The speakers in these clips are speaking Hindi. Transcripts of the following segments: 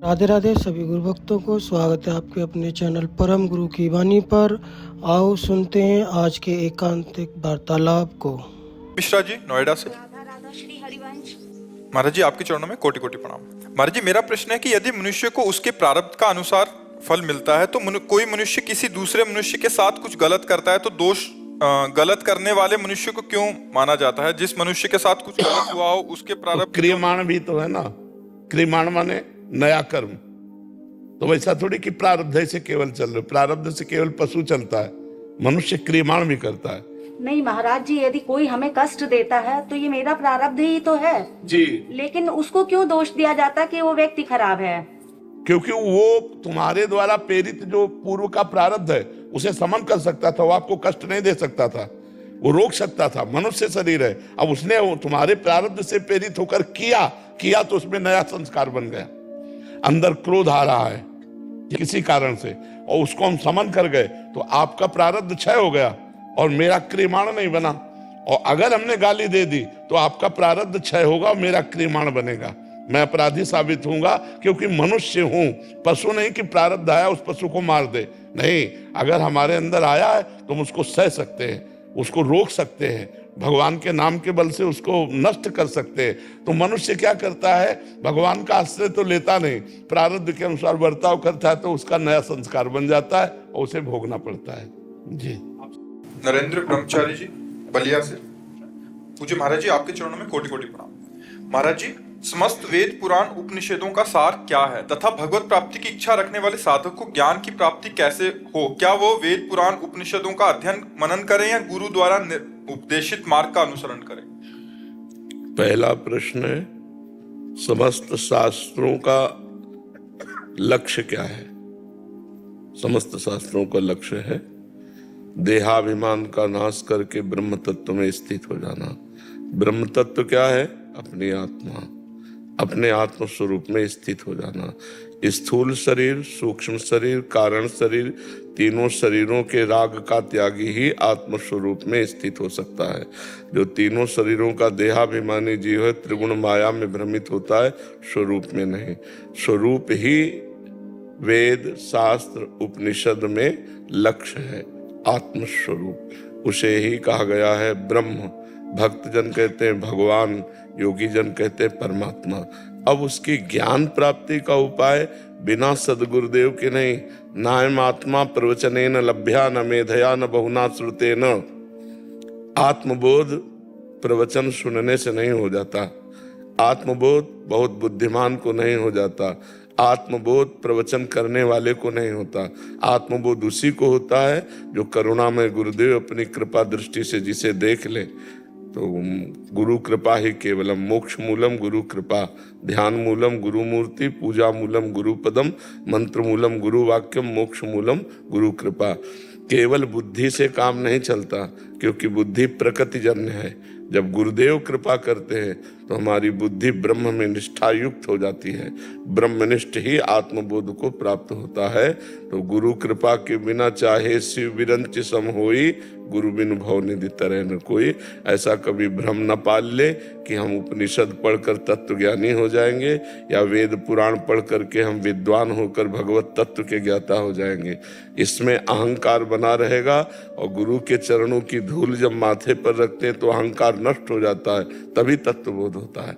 राधे राधे सभी गुरु भक्तों को स्वागत है आपके अपने चैनल परम गुरु की वाणी पर। आओ सुनते हैं आज के एकांतिक वार्तालाप को। मिश्रा जी नोएडा से। राधा राधा श्री हरिवंश। महाराज जी आपके चरणों में कोटि कोटि प्रणाम। महाराज जी मेरा प्रश्न है कि यदि मनुष्य को उसके प्रारब्ध का अनुसार फल मिलता है तो कोई मनुष्य किसी दूसरे मनुष्य के साथ कुछ गलत करता है तो दोष गलत करने वाले मनुष्य को क्यों माना जाता है? जिस मनुष्य के साथ कुछ गलत हुआ हो उसके प्रारब्ध क्रियमाण भी तो है ना। क्रियमाण माने नया कर्म। तो वैसा थोड़ी कि प्रारब्ध से केवल चल रहे, प्रारब्ध से केवल पशु चलता है, मनुष्य क्रियमाण भी करता है। नहीं महाराज जी, यदि कोई हमें कष्ट देता है तो ये मेरा प्रारब्ध ही तो है जी। लेकिन उसको क्यों दोष दिया जाता कि वो व्यक्ति खराब है? क्योंकि वो तुम्हारे द्वारा प्रेरित जो पूर्व का प्रारब्ध है उसे समन कर सकता था, वो आपको कष्ट नहीं दे सकता था, वो रोक सकता था। मनुष्य शरीर है, अब उसने तुम्हारे प्रारब्ध से प्रेरित होकर किया तो उसमें नया संस्कार बन गया। अंदर क्रोध आ रहा है किसी कारण से और उसको हम समन कर गए तो आपका प्रारब्ध क्षय हो गया और मेरा क्रियमाण नहीं बना। और अगर हमने गाली दे दी तो आपका प्रारब्ध क्षय होगा और मेरा क्रियमाण बनेगा, मैं अपराधी साबित होऊंगा क्योंकि मनुष्य हूं, पशु नहीं कि प्रारब्ध आया उस पशु को मार दे। नहीं, अगर हमारे अंदर आया है तो हम उसको सह सकते हैं, उसको रोक सकते हैं, भगवान के नाम के बल से उसको नष्ट कर सकते हैं। तो मनुष्य क्या करता है, भगवान का आश्रय तो लेता नहीं, प्रारब्ध के अनुसार बर्ताव करता है तो उसका नया संस्कार बन जाता है और उसे भोगना पड़ता है। जी। नरेंद्र ब्रह्मचारी जी बलिया से। पूज्य महाराज जी आपके चरणों में कोटि कोटि प्रणाम। महाराज जी समस्त वेद पुराण उपनिषदों का सार क्या है तथा भगवत प्राप्ति की इच्छा रखने वाले साधक को ज्ञान की प्राप्ति कैसे हो? क्या वो वेद पुराण उपनिषदों का अध्ययन मनन करें या गुरु द्वारा उपदेशित मार्ग का अनुसरण करें? पहला प्रश्न है, समस्त शास्त्रों का लक्ष्य क्या है? समस्त शास्त्रों का लक्ष्य है देहाभिमान का नाश करके ब्रह्म तत्व में स्थित हो जाना। ब्रह्म तत्व क्या है? अपनी आत्मा, अपने आत्म स्वरूप में स्थित हो जाना। स्थूल शरीर, सूक्ष्म शरीर, कारण शरीर, तीनों शरीरों के राग का त्यागी ही आत्म स्वरूप में स्थित हो सकता है। जो तीनों शरीरों का देहाभिमानी जीव है त्रिगुण माया में भ्रमित होता है, स्वरूप में नहीं। स्वरूप ही वेद शास्त्र उपनिषद में लक्ष्य है, आत्मस्वरूप। उसे ही कहा गया है ब्रह्म। भक्त जन कहते हैं भगवान, योगी जन कहते हैं परमात्मा। अब उसकी ज्ञान प्राप्ति का उपाय बिना सदगुरुदेव के नहीं। नायम आत्मा प्रवचनेन लभ्या न मेधया न बहुना श्रुतेन। आत्मबोध प्रवचन सुनने से नहीं हो जाता, आत्मबोध बहुत बुद्धिमान को नहीं हो जाता, आत्मबोध प्रवचन करने वाले को नहीं होता। आत्मबोध उसी को होता है जो करुणा में गुरुदेव अपनी कृपा दृष्टि से जिसे देख ले। तो गुरु कृपा ही केवलम, मोक्ष मूलम गुरु कृपा, ध्यान मूलम गुरु मूर्ति, पूजा मूलम गुरु पदम, मंत्र मूलम गुरु वाक्यम, मोक्ष मूलम गुरु कृपा। केवल बुद्धि से काम नहीं चलता क्योंकि बुद्धि प्रकृतिजन्य है। जब गुरुदेव कृपा करते हैं तो हमारी बुद्धि ब्रह्म में निष्ठा युक्त हो जाती है। ब्रह्मनिष्ठ ही आत्मबोध को प्राप्त होता है। तो गुरु कृपा के बिना चाहे शिव विरंच सम होई, गुरु बिन भव निधि तरह न कोई। ऐसा कभी भ्रम न पाल ले कि हम उपनिषद पढ़कर तत्वज्ञानी हो जाएंगे या वेद पुराण पढ़ करके हम विद्वान होकर भगवत तत्व के ज्ञाता हो जाएंगे। इसमें अहंकार बना रहेगा और गुरु के चरणों की धूल जब माथे पर रखते हैं तो अहंकार नष्ट हो जाता है, तभी तत्वबोध होता है।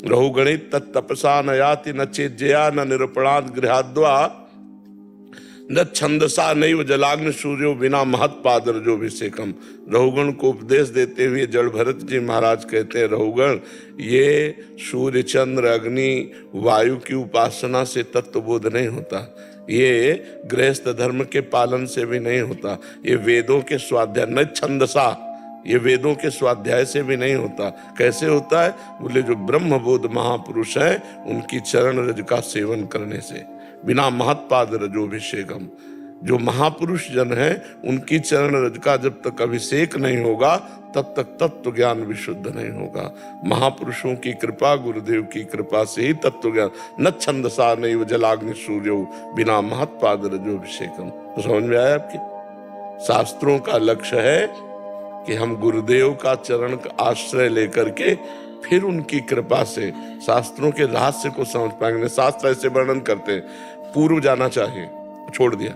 रहु गणित तत्तपसा न याति न चेज्जया न निरूपणात् गृहाद्वा न छंदसा नैव जलाग्नि सूर्यो बिना महत्पाद रजोभिषेकम। रहुगण को उपदेश देते हुए जड़ भरत जी महाराज कहते हैं, रहुगण ये सूर्य चंद्र अग्नि वायु की उपासना से तत्वबोध नहीं होता, ये गृहस्थ धर्म के पालन से भी नहीं होता, ये वेदों के स्वाध्याय न छंदसा, ये वेदों के स्वाध्याय से भी नहीं होता। कैसे होता है? बोले जो ब्रह्मबोध महापुरुष हैं उनकी चरण रज का सेवन करने से, बिना महत्पाद रजोभिषेकम। जो महापुरुष जन हैं उनकी चरण रज का जब तक अभिषेक नहीं होगा तब तक तत्व ज्ञान विशुद्ध नहीं होगा। महापुरुषों की कृपा, गुरुदेव की कृपा से ही तत्व ज्ञान। न छंदसा नैव जलाग्नि सूर्यो बिना महत्पाद रजोभिषेकम। तो समझ में आया आपके? शास्त्रों का लक्ष्य है कि हम गुरुदेव का चरण का आश्रय लेकर के फिर उनकी कृपा से शास्त्रों के रहस्य को समझ पाएंगे। शास्त्र ऐसे वर्णन करते हैं, पूर्व जाना चाहिए, छोड़ दिया।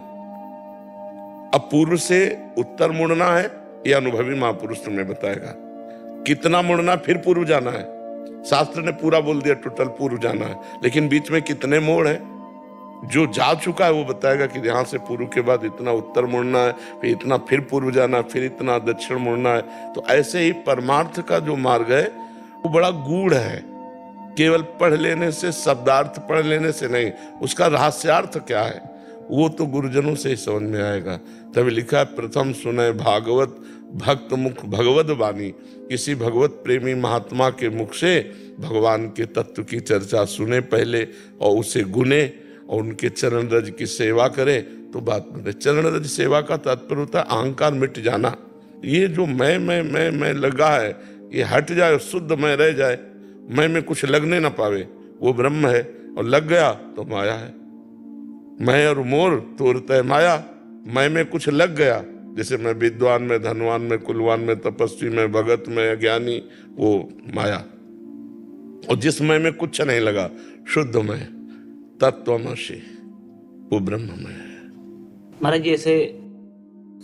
अब पूर्व से उत्तर मुड़ना है, ये अनुभवी महापुरुष तुम्हें बताएगा। कितना मुड़ना, फिर पूर्व जाना है। शास्त्र ने पूरा बोल दिया, टोटल पूर्व जाना है, लेकिन बीच में कितने मोड़ हैं, जो जा चुका है वो बताएगा कि यहाँ से पूर्व के बाद इतना उत्तर मुड़ना है, फिर इतना फिर पूर्व जाना है, फिर इतना दक्षिण मुड़ना है। तो ऐसे ही परमार्थ का जो मार्ग है वो बड़ा गूढ़ है। केवल पढ़ लेने से, शब्दार्थ पढ़ लेने से नहीं, उसका रहस्यार्थ क्या है वो तो गुरुजनों से ही समझ में आएगा। तभी लिखा है, प्रथम सुने भागवत भक्त मुख भगवत वाणी। किसी भगवत प्रेमी महात्मा के मुख से भगवान के तत्व की चर्चा सुने पहले, और उसे गुने और उनके चरण रज की सेवा करे तो बात बने। चरण रज सेवा का तात्पर्य होता है अहंकार मिट जाना। ये जो मैं लगा है, ये हट जाए, शुद्ध मैं रह जाए, मैं में कुछ लगने ना पावे, वो ब्रह्म है। और लग गया तो माया है। मैं और मोर तोरते माया, मैं में कुछ लग गया, जैसे मैं विद्वान में, धनवान में, कुलवान में, तपस्वी में, भगत में, ज्ञानी, वो माया। और जिस मैं में कुछ नहीं लगा, शुद्ध मैं, तत्वमसि, वो ब्रह्म में है। महाराज जी, ऐसे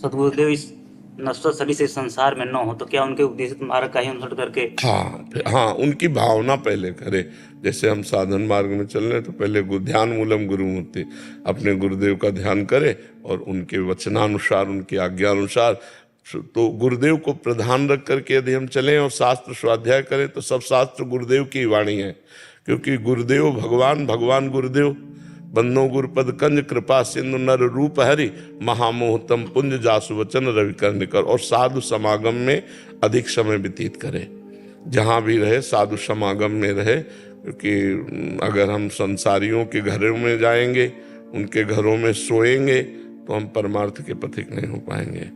सदगुरुदेव इस नश्वर शरीर से संसार में न हो तो क्या उनके उपदेशित मार्ग का ही अनुसरण करके? हाँ, उनकी भावना पहले करे। जैसे हम साधन मार्ग में चल रहे हैं तो पहले ध्यान मूलम गुरुमूर्ति, अपने गुरुदेव का ध्यान करे और उनके वचनानुसार, उनकी आज्ञानुसार। तो गुरुदेव को प्रधान रख करके यदि हम चलें और शास्त्र स्वाध्याय करें तो सब शास्त्र गुरुदेव की वाणी है। क्योंकि गुरुदेव भगवान, भगवान गुरुदेव। बंदो गुरुपद कंज कृपा सिंधु नर रूप हरि, महामोहतम पुंज जासु वचन रविकर निकर। और साधु समागम में अधिक समय व्यतीत करे, जहाँ भी रहे साधु समागम में रहे। क्योंकि अगर हम संसारियों के घरों में जाएंगे, उनके घरों में सोएंगे तो हम परमार्थ के पथिक नहीं हो पाएंगे।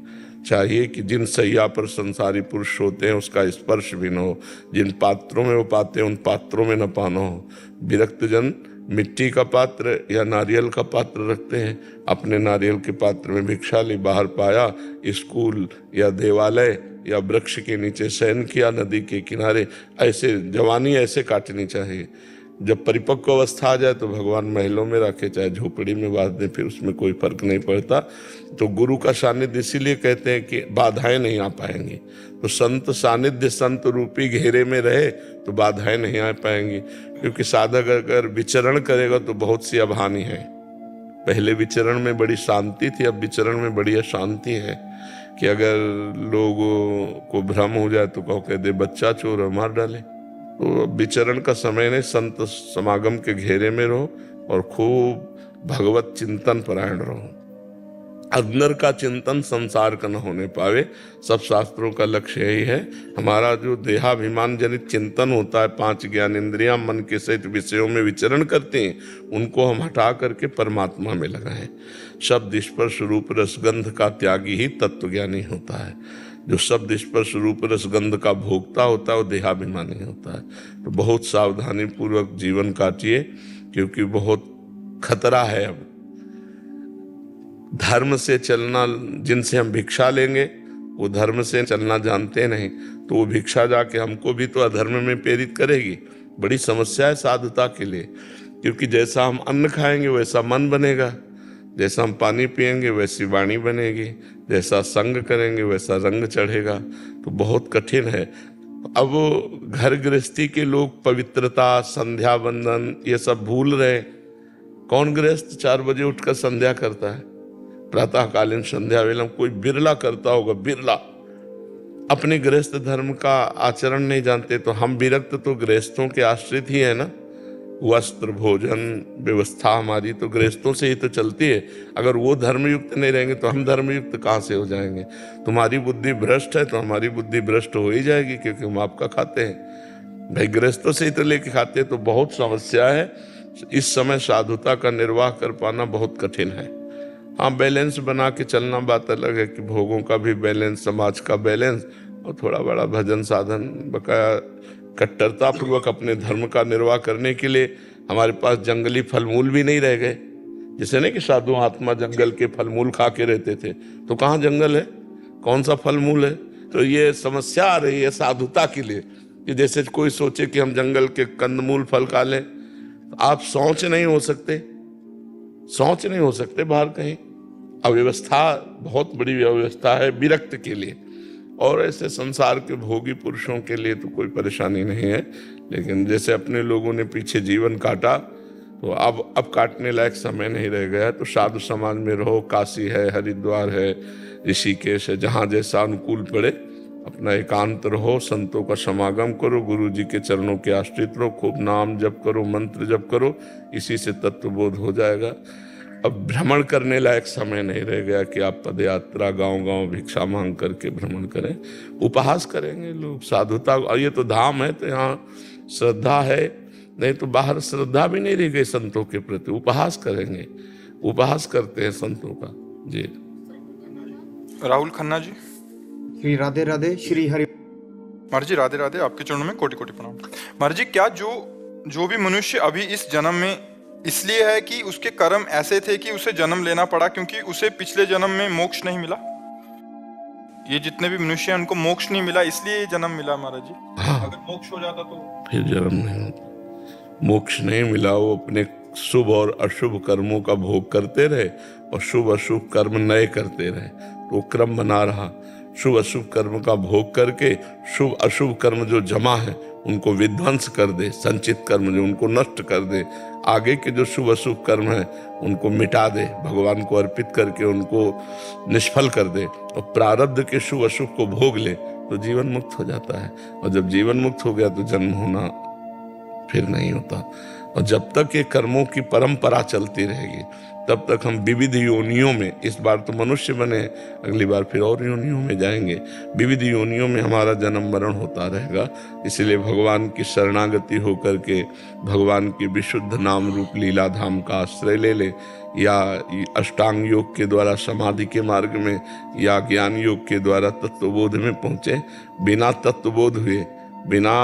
चाहिए कि जिन सैया पर संसारी पुरुष होते हैं उसका स्पर्श भी न हो, जिन पात्रों में वो पाते हैं उन पात्रों में न पाना हो। विरक्त जन मिट्टी का पात्र या नारियल का पात्र रखते हैं, अपने नारियल के पात्र में भिक्षा ली, बाहर पाया स्कूल या देवालय या वृक्ष के नीचे शयन किया, नदी के किनारे। ऐसे जवानी ऐसे काटनी चाहिए। जब परिपक्व अवस्था आ जाए तो भगवान महलों में रखे, चाहे झोपड़ी में बांध दें, फिर उसमें कोई फर्क नहीं पड़ता। तो गुरु का सानिध्य इसीलिए कहते हैं कि बाधाएं नहीं आ पाएंगी। तो संत सानिध्य, संत रूपी घेरे में रहे तो बाधाएं नहीं आ पाएंगी। क्योंकि साधक अगर विचरण करेगा तो बहुत सी अभानी है। पहले विचरण में बड़ी शांति थी, अब विचरण में बड़ी अशांति है। कि अगर लोगों को भ्रम हो जाए तो कहो कह दे बच्चा चोर है, मार डाले। तो विचरण का समय नहीं, संत समागम के घेरे में रहो और खूब भगवत चिंतन परायण रहो। अंदर का चिंतन संसार का न होने पावे। सब शास्त्रों का लक्ष्य यही है। हमारा जो देहाभिमान जनित चिंतन होता है, 5 ज्ञानेंद्रियां मन के सहित विषयों में विचरण करते हैं, उनको हम हटा करके परमात्मा में लगाएं। शब्द स्पर्श रूप रसगंध का त्यागी ही तत्वज्ञानी होता है। जो शब्द स्पर्श रूप रसगंध का भोक्ता होता है वो देहाभिमानी होता है। तो बहुत सावधानी पूर्वक जीवन काटिए, क्योंकि बहुत खतरा है। अब धर्म से चलना, जिनसे हम भिक्षा लेंगे वो धर्म से चलना जानते नहीं, तो वो भिक्षा जाके हमको भी तो अधर्म में प्रेरित करेगी। बड़ी समस्या है साधुता के लिए। क्योंकि जैसा हम अन्न खाएंगे वैसा मन बनेगा, जैसा हम पानी पिएंगे वैसी वाणी बनेगी, जैसा संग करेंगे वैसा रंग चढ़ेगा। तो बहुत कठिन है। अब घर गृहस्थी के लोग पवित्रता, संध्या वंदन ये सब भूल रहे। कौन गृहस्थ 4 बजे उठकर संध्या करता है? प्रातःकालीन संध्या वेलम कोई बिरला करता होगा, बिरला। अपने गृहस्थ धर्म का आचरण नहीं जानते। तो हम विरक्त तो गृहस्थों के आश्रित ही है ना। वस्त्र, भोजन, व्यवस्था हमारी तो गृहस्थों से ही तो चलती है। अगर वो धर्मयुक्त नहीं रहेंगे तो हम धर्मयुक्त कहाँ से हो जाएंगे? तुम्हारी बुद्धि भ्रष्ट है तो हमारी बुद्धि भ्रष्ट हो ही जाएगी, क्योंकि हम आपका खाते हैं। भाई गृहस्थों से ही तो लेके खाते हैं। तो बहुत समस्या है। इस समय साधुता का निर्वाह कर पाना बहुत कठिन है। हाँ, बैलेंस बना के चलना बात अलग है कि भोगों का भी बैलेंस, समाज का बैलेंस और थोड़ा बड़ा भजन साधन, बकाया कट्टरता पूर्वक अपने धर्म का निर्वाह करने के लिए हमारे पास जंगली फल मूल भी नहीं रह गए। जैसे नहीं कि साधु आत्मा जंगल के फल मूल खा के रहते थे, तो कहाँ जंगल है, कौन सा फल मूल है? तो ये समस्या आ रही है साधुता के लिए। कि जैसे कोई सोचे कि हम जंगल के कंदमूल फल खा लें। आप शौच नहीं हो सकते, शौच नहीं हो सकते बाहर कहीं। अव्यवस्था बहुत बड़ी अव्यवस्था है विरक्त के लिए, और ऐसे संसार के भोगी पुरुषों के लिए तो कोई परेशानी नहीं है। लेकिन जैसे अपने लोगों ने पीछे जीवन काटा, तो अब काटने लायक समय नहीं रह गया। तो साधु समाज में रहो, काशी है, हरिद्वार है, ऋषिकेश है, जहाँ जैसा अनुकूल पड़े अपना एकांत रहो, संतों का समागम करो, गुरु जी के चरणों के आश्रित रहो, खूब नाम जप करो, मंत्र जप करो, इसी से तत्वबोध हो जाएगा। अब भ्रमण करने लायक समय नहीं रह गया कि आप पदयात्रा गांव-गांव भिक्षा मांग करके भ्रमण करें। उपहास करेंगे लोग साधुता, और ये तो धाम है तो यहाँ श्रद्धा है, नहीं तो बाहर श्रद्धा भी नहीं रह गई संतों के प्रति, उपहास करेंगे, उपहास करते हैं संतों का। जी राहुल खन्ना जी। श्री राधे राधे, श्री हरि। महाराज जी राधे राधे, आपके चरणों में कोटि कोटि प्रणाम। महाराज जी, क्या जो भी मनुष्य अभी इस जन्म में इसलिए है कि उसके कर्म ऐसे थे कि उसे जन्म लेना पड़ा, क्योंकि उसे पिछले जन्म में मोक्ष नहीं मिला? ये जितने भी मनुष्य हैं उनको मोक्ष नहीं मिला, इसलिए ये जन्म मिला महाराज जी। हाँ, अगर मोक्ष हो जाता तो फिर जन्म नहीं होता। मोक्ष नहीं मिला, वो अपने शुभ और अशुभ कर्मों का भोग करते रहे और शुभ अशुभ कर्म नए करते रहे, तो क्रम बना रहा। शुभ अशुभ कर्म का भोग करके शुभ अशुभ कर्म जो जमा है उनको विध्वंस कर दे, संचित कर्म जो उनको नष्ट कर दे, आगे के जो शुभ अशुभ कर्म है उनको मिटा दे, भगवान को अर्पित करके उनको निष्फल कर दे, और प्रारब्ध के शुभ अशुभ को भोग ले तो जीवन मुक्त हो जाता है। और जब जीवन मुक्त हो गया तो जन्म होना फिर नहीं होता। और जब तक ये कर्मों की परंपरा चलती रहेगी तब तक हम विविध योनियों में, इस बार तो मनुष्य बने, अगली बार फिर और योनियों में जाएंगे, विविध योनियों में हमारा जन्म मरण होता रहेगा। इसलिए भगवान की शरणागति होकर के भगवान की विशुद्ध नाम रूप लीला धाम का आश्रय ले ले, या अष्टांग योग के द्वारा समाधि के मार्ग में, या ज्ञान योग के द्वारा तत्वबोध में पहुंचे। बिना तत्वबोध हुए, बिना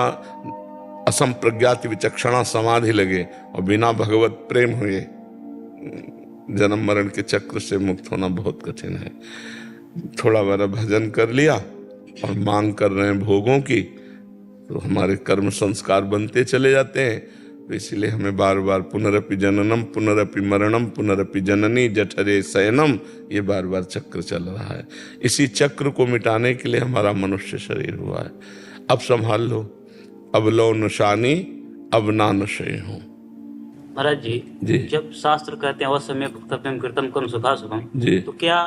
असंप्रज्ञात विचक्षणा समाधि लगे और बिना भगवत प्रेम हुए जन्म मरण के चक्र से मुक्त होना बहुत कठिन है। थोड़ा बड़ा भजन कर लिया और मांग कर रहे हैं भोगों की, तो हमारे कर्म संस्कार बनते चले जाते हैं। तो इसीलिए हमें बार बार पुनरपि जननम पुनरपि मरणम पुनरपि जननी जठरे शयनम, ये बार बार चक्र चल रहा है। इसी चक्र को मिटाने के लिए हमारा मनुष्य शरीर हुआ है। अब संभाल लो, अब लो नशानी, अब ना नशे हूँ। महाराज जी, जब शास्त्र कहते हैं अवश्य में भक्तव्यम कृतम कर्म शुभाशुभम, तो क्या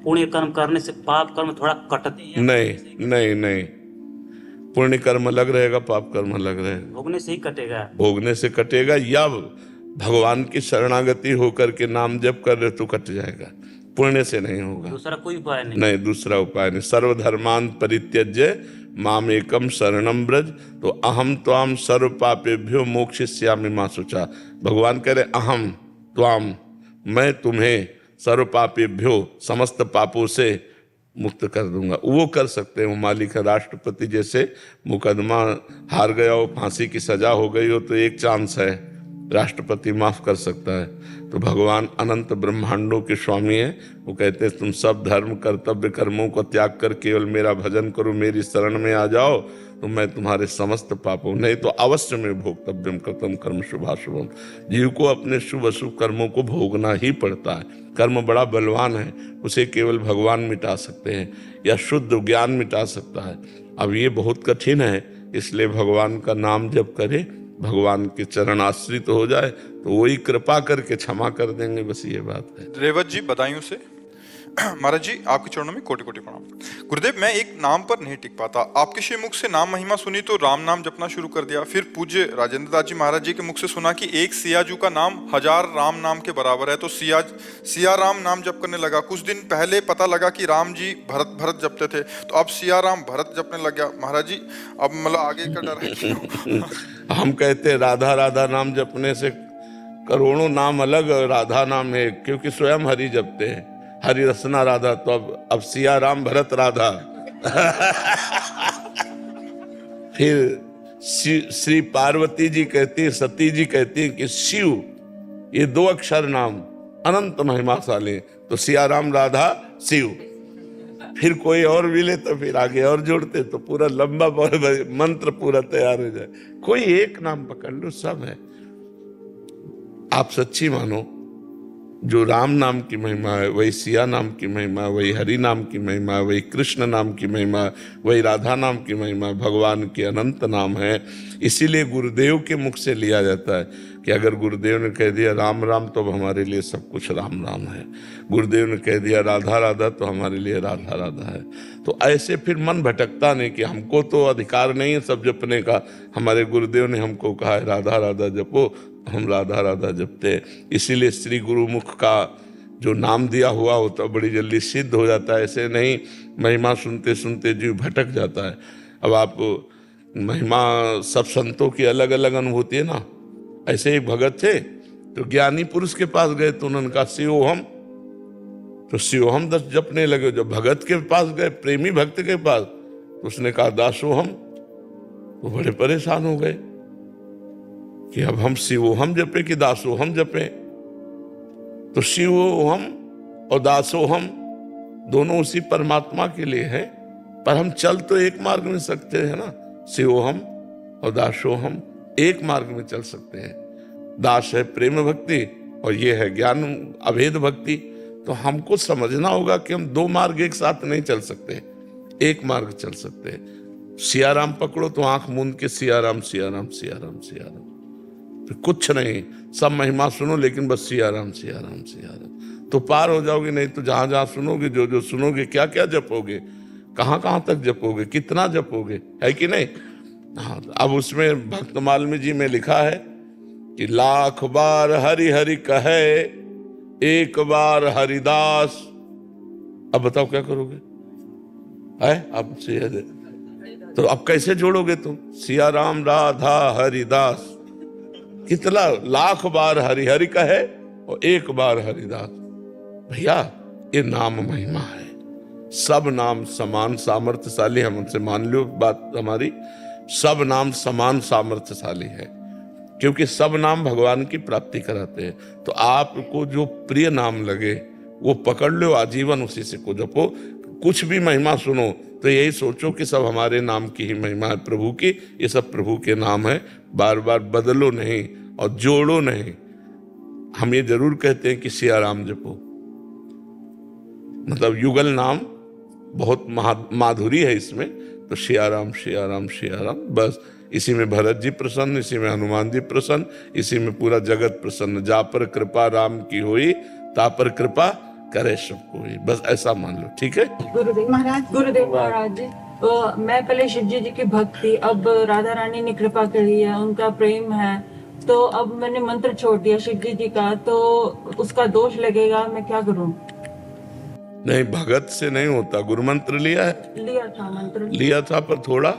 पुण्य कर्म करने से पाप कर्म थोड़ा कटते हैं? नहीं नहीं नहीं, पुण्य कर्म अलग रहेगा, पाप कर्म अलग रहेगा। भोगने से ही कटेगा? भोगने से कटेगा, या भगवान की शरणागति होकर के नाम जप कर रहे तो कट जाएगा, पुण्य से नहीं होगा। दूसरा कोई उपाय नहीं? नहीं, दूसरा उपाय नहीं। सर्वधर्मान परित्यज्य माम एकम शरणम ब्रज, तो अहम त्वाम सर्व पापेभ्यो मोक्षयिष्यामि मा शुचा। भगवान कह रहे अहम त्वाम, मैं तुम्हें सर्व पापेभ्यो, समस्त पापों से मुक्त कर दूंगा। वो कर सकते हैं, वो मालिक है। राष्ट्रपति जैसे मुकदमा हार गया हो, फांसी की सजा हो गई हो, तो एक चांस है, राष्ट्रपति माफ कर सकता है। तो भगवान अनंत ब्रह्मांडों के स्वामी हैं, वो कहते हैं तुम सब धर्म कर्तव्य कर्मों को त्याग कर केवल मेरा भजन करो, मेरी शरण में आ जाओ, तो मैं तुम्हारे समस्त पापों, नहीं तो अवश्य में भोक्तव्यम कृतम कर्म शुभाशुभम। जीव को अपने शुभ अशुभ कर्मों को भोगना ही पड़ता है। कर्म बड़ा बलवान है, उसे केवल भगवान मिटा सकते हैं या शुद्ध ज्ञान मिटा सकता है। अब ये बहुत कठिन है, इसलिए भगवान का नाम जप करे, भगवान के चरण आश्रित हो जाए तो वही कृपा करके क्षमा कर देंगे, बस ये बात है। रेवत जी बदायूं से। महाराज जी, आपके चरणों में कोटि कोटि प्रणाम। गुरुदेव, मैं एक नाम पर नहीं टिक पाता। आपके श्री मुख से नाम महिमा सुनी तो राम नाम जपना शुरू कर दिया। फिर पूज्य राजेंद्र दास जी महाराज जी के मुख से सुना कि एक सियाजू का नाम 1000 राम नाम के बराबर है, तो सिया राम नाम जप करने लगा। कुछ दिन पहले पता लगा कि राम जी भरत जपते थे, तो अब सिया राम भरत जपने लग गया। महाराज जी, अब मतलब आगे का डर है। हम कहते हैं राधा राधा नाम जपने से करोड़ों नाम अलग, राधा नाम एक, क्योंकि स्वयं हरि जपते हैं, हरि रसना राधा। तो अब सिया राम भरत राधा। फिर श्री पार्वती जी कहती है, सती जी कहती है कि शिव, ये 2 अक्षर नाम अनंत महिमाशाली, तो सिया राम राधा शिव। फिर कोई और मिले तो फिर आगे और जोड़ते, तो पूरा लंबा मंत्र पूरा तैयार हो जाए। कोई एक नाम पकड़ लो, सब है। आप सच्ची मानो, जो राम नाम की महिमा है, वही सिया नाम की महिमा, वही हरि नाम की महिमा, वही कृष्ण नाम की महिमा, वही राधा नाम की महिमा, भगवान के अनंत नाम है। इसीलिए गुरुदेव के मुख से लिया जाता है कि अगर गुरुदेव ने कह दिया राम राम तो अब हमारे लिए सब कुछ राम राम है। गुरुदेव ने कह दिया राधा राधा तो हमारे लिए राधा राधा है। तो ऐसे फिर मन भटकता नहीं कि हमको तो अधिकार नहीं है सब जपने का, हमारे गुरुदेव ने हमको कहा है राधा राधा जपो, हम राधा राधा जपते। इसीलिए श्री गुरुमुख का जो नाम दिया हुआ होता है बड़ी जल्दी सिद्ध हो जाता है। ऐसे नहीं महिमा सुनते सुनते जीव भटक जाता है। अब आप महिमा सब संतों की अलग अलग अनुभूति है ना। ऐसे ही भगत थे तो ज्ञानी पुरुष के पास गए तो उन्होंने कहा शिवोहम, तो शिवोहम 10 जपने लगे। जब भगत के पास गए, प्रेमी भक्त के पास, तो उसने कहा दासोहम, तो बड़े परेशान हो गए कि अब हम शिवोहम जपे कि दासोहम जपे। तो शिवोहम और दासोहम दोनों उसी परमात्मा के लिए है, पर हम चल तो एक मार्ग में सकते हैं ना। शिवोहम और दासोहम एक मार्ग में चल सकते हैं। दास है प्रेम भक्ति और ये है ज्ञान अभेद भक्ति। तो हमको समझना होगा कि हम 2 मार्ग एक साथ नहीं चल सकते, एक मार्ग चल सकते हैं। सियाराम पकड़ो तो आंख मूंद के सियाराम सियाराम सियाराम सियाराम, फिर कुछ नहीं, सब महिमा सुनो लेकिन बस सियाराम सियाराम सियाराम, तो पार हो जाओगे। नहीं तो जहां जहां सुनोगे, जो जो सुनोगे, क्या क्या जपोगे, कहां कहां तक जपोगे, कितना जपोगे, है कि नहीं। हाँ, अब उसमें भक्तमालिनी जी में लिखा है कि लाख बार हरि हरि कहे, एक बार हरिदास। अब बताओ क्या करोगे, है अब तो अब कैसे जोड़ोगे तुम सिया राम राधा हरिदास। कितना लाख बार हरि हरि कहे और एक बार हरिदास। भैया ये नाम महिमा है। सब नाम समान सामर्थ्यशाली, हम उनसे मान लो बात हमारी, सब नाम समान सामर्थ्यशाली है, क्योंकि सब नाम भगवान की प्राप्ति कराते हैं। तो आपको जो प्रिय नाम लगे वो पकड़ लो, आजीवन उसी से को जपो। कुछ भी महिमा सुनो तो यही सोचो कि सब हमारे नाम की ही महिमा है, प्रभु की। ये सब प्रभु के नाम है, बार बार बदलो नहीं और जोड़ो नहीं। हम ये जरूर कहते हैं कि सिया राम जपो, मतलब युगल नाम बहुत माधुरी है इसमें। तो सिया राम सिया राम सिया राम, बस इसी में भरत जी प्रसन्न, इसी में हनुमान जी प्रसन्न, इसी में पूरा जगत प्रसन्न। जा पर कृपा राम की हुई, ता पर कृपा करे सब कोई, बस ऐसा मान लो, ठीक है। गुरुदेव महाराज जी, मैं पहले शिव जी की भक्त थी, अब राधा रानी ने कृपा करी है, उनका प्रेम है, तो अब मैंने मंत्र छोड़ दिया शिव जी का, तो उसका दोष लगेगा, मैं क्या करूं। नहीं, भगत से नहीं होता। गुरु मंत्र लिया है? लिया था, मंत्र लिया था, पर थोड़ा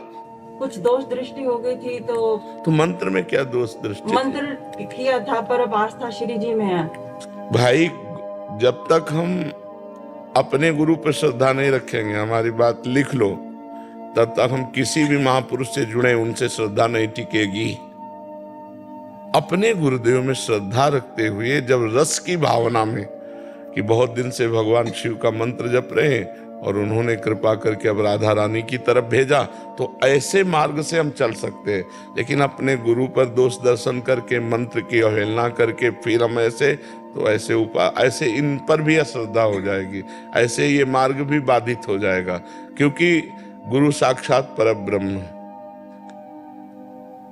कुछ दोष दृष्टि हो गई थी। तो मंत्र में क्या दोष दृष्टि? मंत्र किया था पर अब आस्था श्री जी में है। भाई जब तक हम अपने गुरु पर श्रद्धा नहीं रखेंगे, हमारी बात लिख लो, तब तक हम किसी भी महापुरुष से जुड़े उनसे श्रद्धा नहीं टिकेगी। अपने गुरुदेव में श्रद्धा रखते हुए, जब रस की भावना में कि बहुत दिन से भगवान शिव का मंत्र जप रहे हैं और उन्होंने कृपा करके अब राधा रानी की तरफ भेजा, तो ऐसे मार्ग से हम चल सकते हैं। लेकिन अपने गुरु पर दोष दर्शन करके, मंत्र की अवहेलना करके फिर हम ऐसे, तो ऐसे इन पर भी अश्रद्धा हो जाएगी, ऐसे ये मार्ग भी बाधित हो जाएगा। क्योंकि गुरु साक्षात परब्रह्म है।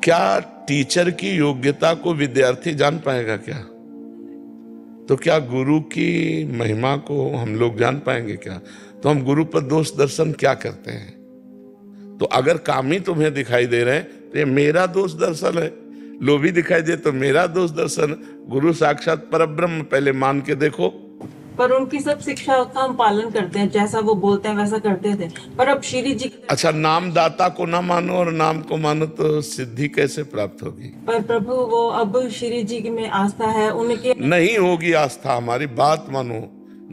क्या टीचर की योग्यता को विद्यार्थी जान पाएगा क्या? तो क्या गुरु की महिमा को हम लोग जान पाएंगे क्या? तो हम गुरु पर दोष दर्शन क्या करते हैं? तो अगर कामी तुम्हें दिखाई दे रहे हैं तो ये मेरा दोष दर्शन है, लोभी दिखाई दे तो मेरा दोष दर्शन। गुरु साक्षात परब्रह्म, पहले मान के देखो। पर उनकी सब शिक्षा का हम पालन करते हैं, जैसा वो बोलते हैं वैसा करते थे। पर अब श्री जी, अच्छा, नाम दाता को ना मानो और नाम को मानो तो सिद्धि कैसे प्राप्त होगी? पर प्रभु वो अब श्री जी में आस्था है, उनके नहीं होगी आस्था। हमारी बात मानो,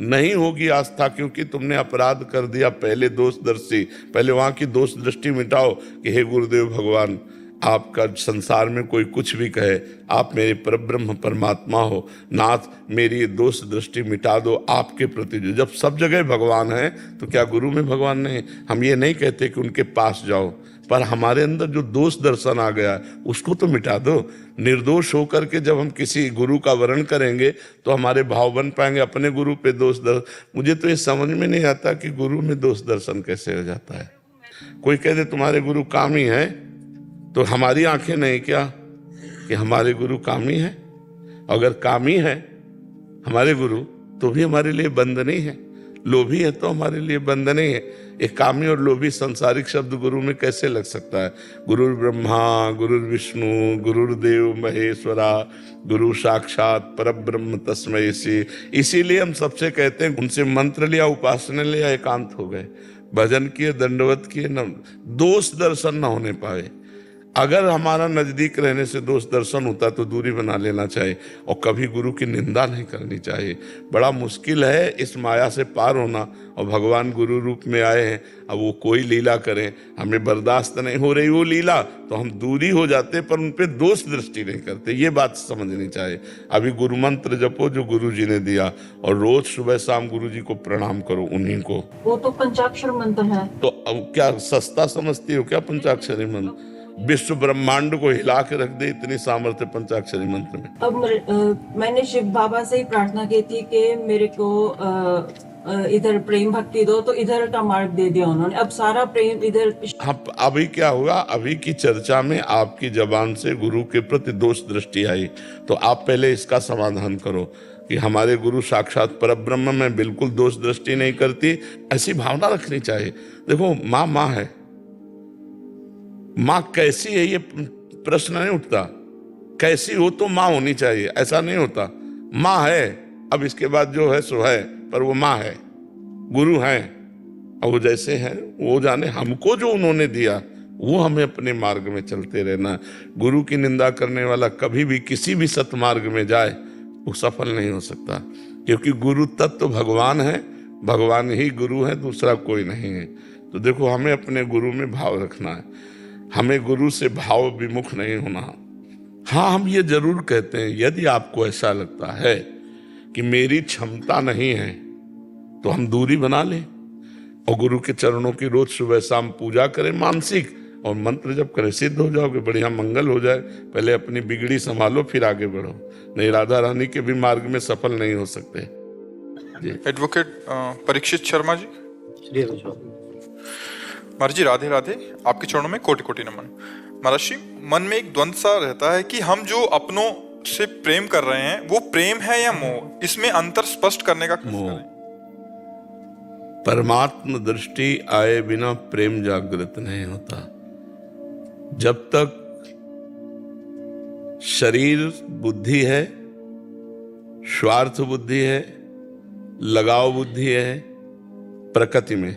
नहीं होगी आस्था, क्योंकि तुमने अपराध कर दिया। पहले दोष दर्शी, पहले वहां की दोष दृष्टि मिटाओ कि हे गुरुदेव भगवान, आपका संसार में कोई कुछ भी कहे, आप मेरे परब्रह्म परमात्मा हो, नाथ मेरी ये दोष दृष्टि मिटा दो आपके प्रति। जो जब सब जगह भगवान है तो क्या गुरु में भगवान नहीं? हम ये नहीं कहते कि उनके पास जाओ, पर हमारे अंदर जो दोष दर्शन आ गया उसको तो मिटा दो। निर्दोष होकर के जब हम किसी गुरु का वर्ण करेंगे तो हमारे भाव बन पाएंगे। अपने गुरु पे दोष दर्शन, मुझे तो ये समझ में नहीं आता कि गुरु में दोष दर्शन कैसे हो जाता है। कोई कह दे तुम्हारे गुरु कामी है, तो हमारी आंखें नहीं क्या कि हमारे गुरु कामी है? अगर कामी है हमारे गुरु तो भी हमारे लिए बंद नहीं है, लोभी है तो हमारे लिए बंद नहीं है। एक कामी और लोभी सांसारिक शब्द गुरु में कैसे लग सकता है? गुरुर् ब्रह्मा गुरुर् विष्णु गुरुर्देव महेश्वरा गुरु साक्षात परब्रह्म तस्मै श्री। इसीलिए हम सबसे कहते हैं उनसे मंत्र लिया, उपासना लिया, एकांत हो गए, भजन किए, दंडवत किए, न दोष दर्शन न होने पाए। अगर हमारा नजदीक रहने से दोष दर्शन होता तो दूरी बना लेना चाहिए और कभी गुरु की निंदा नहीं करनी चाहिए। बड़ा मुश्किल है इस माया से पार होना, और भगवान गुरु रूप में आए हैं। अब वो कोई लीला करें, हमें बर्दाश्त नहीं हो रही वो लीला तो हम दूरी हो जाते, पर उन पे दोष दृष्टि नहीं करते। ये बात समझनी चाहिए। अभी गुरु मंत्र जपो जो गुरु जी ने दिया, और रोज सुबह शाम गुरु जी को प्रणाम करो, उन्हीं को। वो तो पंचाक्षर मंत्र है। तो अब क्या सस्ता समझती हो क्या पंचाक्षरी मंत्र? विश्व ब्रह्मांड को हिला के रख दे इतनी सामर्थ्य पंचाक्षरी मंत्र में। अब मैंने शिव बाबा से ही प्रार्थना की थी कि मेरे को इधर प्रेम भक्ति दो, तो इधर का मार्ग दे दिया उन्होंने। अब सारा प्रेम इधर। हाँ, अभी क्या होगा, अभी की चर्चा में आपकी जबान से गुरु के प्रति दोष दृष्टि आई, तो आप पहले इसका समाधान करो कि हमारे गुरु साक्षात परब्रह्म में बिल्कुल दोष दृष्टि नहीं करती। ऐसी भावना रखनी चाहिए। देखो माँ माँ है, माँ कैसी है ये प्रश्न नहीं उठता। कैसी हो तो माँ होनी चाहिए, ऐसा नहीं होता। माँ है, अब इसके बाद जो है सो है, पर वो माँ है, गुरु हैं, और वो जैसे हैं वो जाने। हमको जो उन्होंने दिया वो हमें अपने मार्ग में चलते रहना। गुरु की निंदा करने वाला कभी भी किसी भी सतमार्ग में जाए वो सफल नहीं हो सकता, क्योंकि गुरु तत्व भगवान है, भगवान ही गुरु है, दूसरा कोई नहीं है। तो देखो हमें अपने गुरु में भाव रखना है, हमें गुरु से भाव विमुख नहीं होना। हाँ, हम ये जरूर कहते हैं यदि आपको ऐसा लगता है कि मेरी क्षमता नहीं है तो हम दूरी बना लें और गुरु के चरणों की रोज सुबह शाम पूजा करें मानसिक, और मंत्र जब करें सिद्ध हो जाओगे, बढ़िया मंगल हो जाए। पहले अपनी बिगड़ी संभालो फिर आगे बढ़ो, नहीं राधा रानी के भी मार्ग में सफल नहीं हो सकते। एडवोकेट परीक्षित शर्मा जी। महाराज जी राधे राधे, आपके चरणों में कोटि कोटि नमन। महाराज जी, मन में एक द्वंद सा रहता है कि हम जो अपनों से प्रेम कर रहे हैं वो प्रेम है या मोह, इसमें अंतर स्पष्ट करने का मोह। परमात्म दृष्टि आए बिना प्रेम जागृत नहीं होता। जब तक शरीर बुद्धि है, स्वार्थ बुद्धि है, लगाव बुद्धि है प्रकृति में,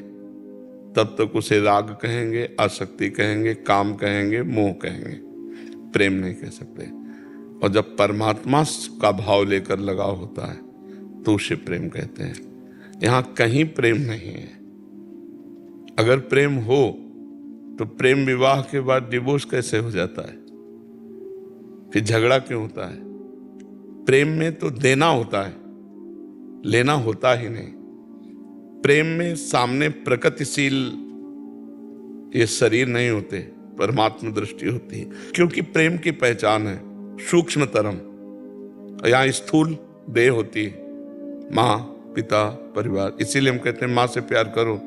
तब तक उसे राग कहेंगे, आसक्ति कहेंगे, काम कहेंगे, मोह कहेंगे, प्रेम नहीं कह सकते। और जब परमात्मा का भाव लेकर लगाव होता है तो उसे प्रेम कहते हैं। यहां कहीं प्रेम नहीं है। अगर प्रेम हो तो प्रेम विवाह के बाद डिवोर्स कैसे हो जाता है, फिर झगड़ा क्यों होता है? प्रेम में तो देना होता है, लेना होता ही नहीं। प्रेम में सामने प्रकृतिशील ये शरीर नहीं होते, परमात्मा दृष्टि होती है, क्योंकि प्रेम की पहचान है सूक्ष्मतरम। यहाँ स्थूल देह होती है, माँ पिता परिवार, इसीलिए हम कहते हैं माँ से प्यार करो,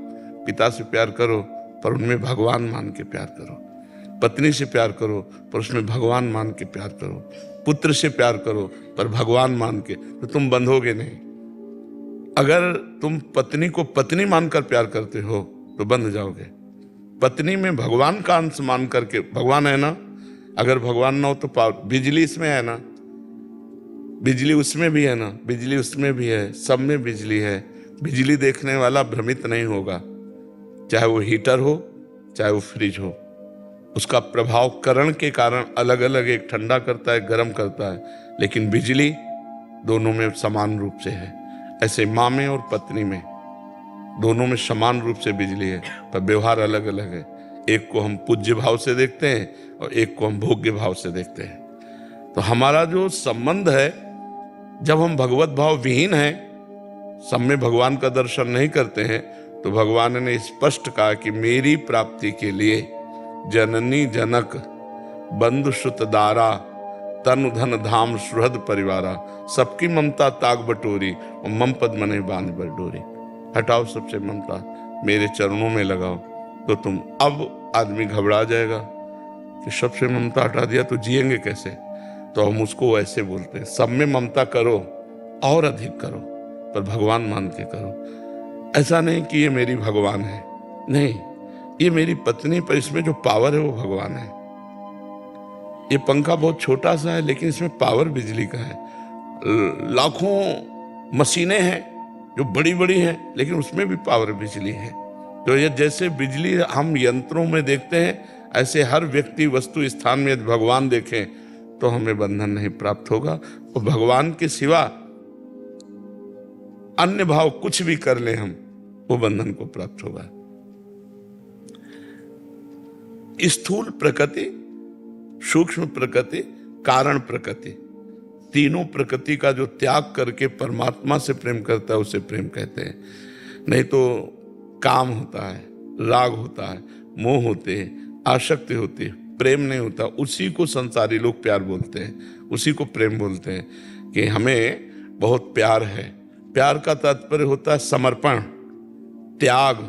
पिता से प्यार करो, पर उनमें भगवान मान के प्यार करो। पत्नी से प्यार करो पर उसमें भगवान मान के प्यार करो। पुत्र से प्यार करो पर भगवान मान के, तो तुम बंधोगे नहीं। अगर तुम पत्नी को पत्नी मानकर प्यार करते हो तो बंध जाओगे। पत्नी में भगवान का अंश मान करके, भगवान है ना, अगर भगवान ना हो तो बिजली इसमें है ना, बिजली उसमें भी है ना, बिजली उसमें भी है, सब में बिजली है। बिजली देखने वाला भ्रमित नहीं होगा, चाहे वो हीटर हो चाहे वो फ्रिज हो। उसका प्रभाव करण के कारण अलग अलग, एक ठंडा करता है, गर्म करता है, लेकिन बिजली दोनों में समान रूप से है। ऐसे माँ में और पत्नी में दोनों में समान रूप से बिजली है, पर व्यवहार अलग अलग है। एक को हम पूज्य भाव से देखते हैं और एक को हम भोग्य भाव से देखते हैं। तो हमारा जो संबंध है, जब हम भगवत भाव विहीन हैं, सब में भगवान का दर्शन नहीं करते हैं, तो भगवान ने स्पष्ट कहा कि मेरी प्राप्ति के लिए जननी जनक बंधु सुत दारा तनु धन धाम सुहृद परिवारा सबकी ममता ताग बटोरी और मम पद मने बांध बटोरी। हटाओ सबसे ममता, मेरे चरणों में लगाओ। तो तुम, अब आदमी घबरा जाएगा कि सबसे ममता हटा दिया तो जिएंगे कैसे। तो हम उसको ऐसे बोलते हैं, सब में ममता करो और अधिक करो, पर भगवान मान के करो। ऐसा नहीं कि ये मेरी भगवान है, नहीं, ये मेरी पत्नी, पर इसमें जो पावर है वो भगवान है। ये पंखा बहुत छोटा सा है लेकिन इसमें पावर बिजली का है। लाखों मशीनें हैं जो बड़ी बड़ी हैं लेकिन उसमें भी पावर बिजली है। तो ये जैसे बिजली हम यंत्रों में देखते हैं, ऐसे हर व्यक्ति वस्तु स्थान में यदि भगवान देखें तो हमें बंधन नहीं प्राप्त होगा। और भगवान के सिवा अन्य भाव कुछ भी कर ले हम, वो बंधन को प्राप्त होगा। स्थूल प्रकृति, सूक्ष्म प्रकृति, कारण प्रकृति, तीनों प्रकृति का जो त्याग करके परमात्मा से प्रेम करता है उसे प्रेम कहते हैं। नहीं तो काम होता है, राग होता है, मोह होते हैं, आसक्ति होती है, प्रेम नहीं होता। उसी को संसारी लोग प्यार बोलते हैं, उसी को प्रेम बोलते हैं कि हमें बहुत प्यार है। प्यार का तात्पर्य होता है समर्पण, त्याग,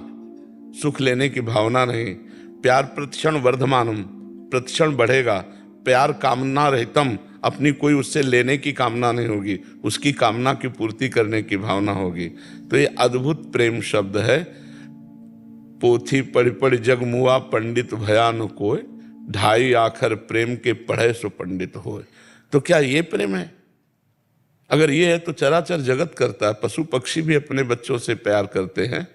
सुख लेने की भावना नहीं। प्यार प्रतिक्षण वर्धमानम, प्रतिक्षण बढ़ेगा। प्यार कामना रहितम, अपनी कोई उससे लेने की कामना नहीं होगी, उसकी कामना की पूर्ति करने की भावना होगी। तो ये अद्भुत प्रेम शब्द है। पोथी पढ़ पढ़ जग मुआ पंडित भयान कोय, ढाई आखर प्रेम के पढ़े सो पंडित होए। तो क्या ये प्रेम है? अगर ये है तो चराचर जगत करता है। पशु पक्षी भी अपने बच्चों से प्यार करते हैं,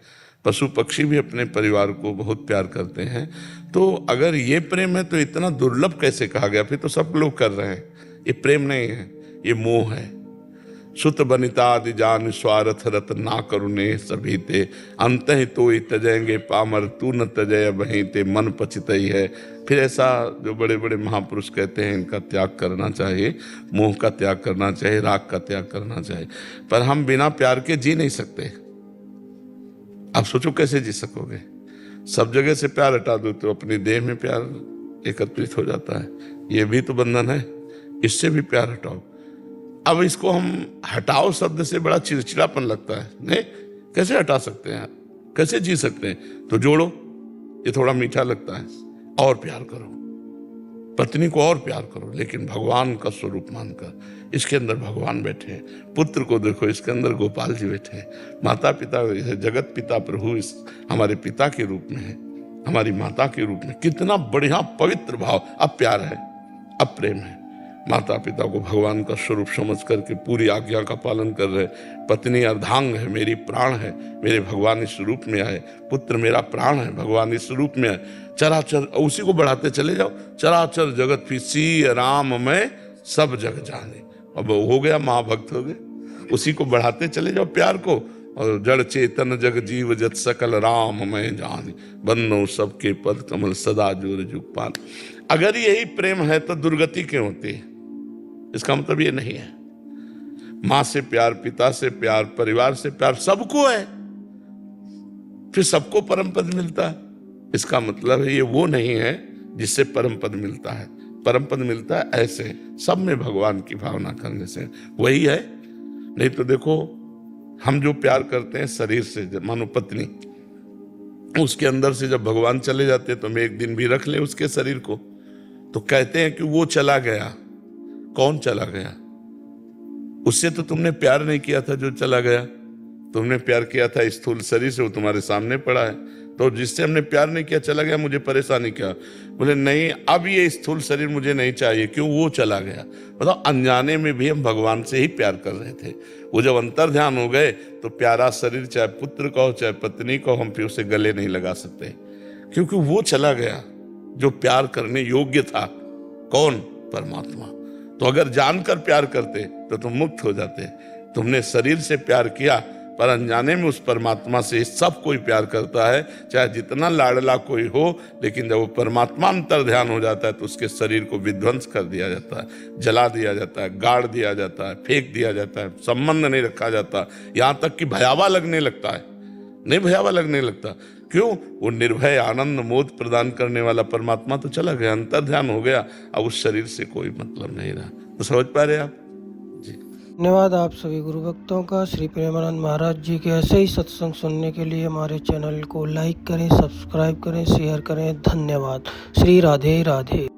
पशु पक्षी भी अपने परिवार को बहुत प्यार करते हैं। तो अगर ये प्रेम है तो इतना दुर्लभ कैसे कहा गया? फिर तो सब लोग कर रहे हैं। ये प्रेम नहीं है, ये मोह है। सुत बनितादि जान स्वार्थ रत ना करुणे सभी ते, अंत ही तो ही तजेंगे पामर तू न तजय वहीं ते, मन पचितई है। फिर ऐसा जो बड़े बड़े महापुरुष कहते हैं, इनका त्याग करना चाहिए, मोह का त्याग करना चाहिए, राग का त्याग करना चाहिए। पर हम बिना प्यार के जी नहीं सकते। आप सोचो कैसे जी सकोगे? सब जगह से प्यार हटा दो तो अपनी देह में प्यार एकत्रित हो जाता है। ये भी तो बंधन है, इससे भी प्यार हटाओ। अब इसको हम हटाओ शब्द से बड़ा चिड़चिड़ापन लगता है। नहीं, कैसे हटा सकते हैं, कैसे जी सकते हैं? तो जोड़ो, ये थोड़ा मीठा लगता है। और प्यार करो, पत्नी को और प्यार करो, लेकिन भगवान का स्वरूप मानकर। इसके अंदर भगवान बैठे हैं। पुत्र को देखो, इसके अंदर गोपाल जी बैठे हैं। माता पिता, जगत पिता प्रभु इस हमारे पिता के रूप में है, हमारी माता के रूप में। कितना बढ़िया पवित्र भाव। अब प्यार है, अब प्रेम है। माता पिता को भगवान का स्वरूप समझ करके पूरी आज्ञा का पालन कर रहे। पत्नी अर्धांग है, मेरी प्राण है, मेरे भगवान इस रूप में आए। पुत्र मेरा प्राण है, भगवान इस रूप में आए। चराचर, उसी को बढ़ाते चले जाओ। चराचर जगत फिसी राम में सब जग जाने। अब हो गया, महाभक्त हो गए। उसी को बढ़ाते चले जाओ प्यार को। और जड़ चेतन जग जीव जत सकल राम में जाने, बन्नो सबके पद कमल सदा जोर जुग पान। अगर यही प्रेम है तो दुर्गति क्यों होती है? इसका मतलब ये नहीं है। माँ से प्यार, पिता से प्यार, परिवार से प्यार, सबको है, फिर सबको परम पद मिलता है। इसका मतलब है ये वो नहीं है जिससे परम पद मिलता है। परम पद मिलता है ऐसे सब में भगवान की भावना करने से, वही है। नहीं तो देखो, हम जो प्यार करते हैं शरीर से, मानो पत्नी, उसके अंदर से जब भगवान चले जाते हैं तो हम एक दिन भी रख ले उसके शरीर को, तो कहते हैं कि वो चला गया। कौन चला गया? उससे तो तुमने प्यार नहीं किया था जो चला गया। तुमने प्यार किया था स्थूल शरीर से, वो तुम्हारे सामने पड़ा है। तो जिससे हमने प्यार नहीं किया चला गया, मुझे परेशानी क्या? बोले नहीं, अब ये स्थूल शरीर मुझे नहीं चाहिए। क्यों? वो चला गया। मतलब अनजाने में भी हम भगवान से ही प्यार कर रहे थे। वो जब अंतर ध्यान हो गए तो प्यारा शरीर, चाहे पुत्र का हो चाहे पत्नी का हो, हम फिर उसे गले नहीं लगा सकते, क्योंकि वो चला गया जो प्यार करने योग्य था। कौन? परमात्मा। तो अगर जानकर प्यार करते तो तुम मुक्त हो जाते। तुमने शरीर से प्यार किया, पर अनजाने में उस परमात्मा से सब कोई प्यार करता है, चाहे जितना लाडला कोई हो, लेकिन जब वो परमात्मा अंतर ध्यान हो जाता है तो उसके शरीर को विध्वंस कर दिया जाता है, जला दिया जाता है, गाड़ दिया जाता है, फेंक दिया जाता है, संबंध नहीं रखा जाता, यहाँ तक कि भयावह लगने लगता है। नहीं भयावह लगने लगता, क्यों? वो निर्भय आनंद मोद प्रदान करने वाला परमात्मा तो चला गया, अंतर ध्यान हो गया, अब उस शरीर से कोई मतलब नहीं रहा। तो समझ पा रहे आप? धन्यवाद आप सभी गुरु भक्तों का। श्री प्रेमानंद महाराज जी के ऐसे ही सत्संग सुनने के लिए हमारे चैनल को लाइक करें, सब्सक्राइब करें, शेयर करें। धन्यवाद। श्री राधे राधे।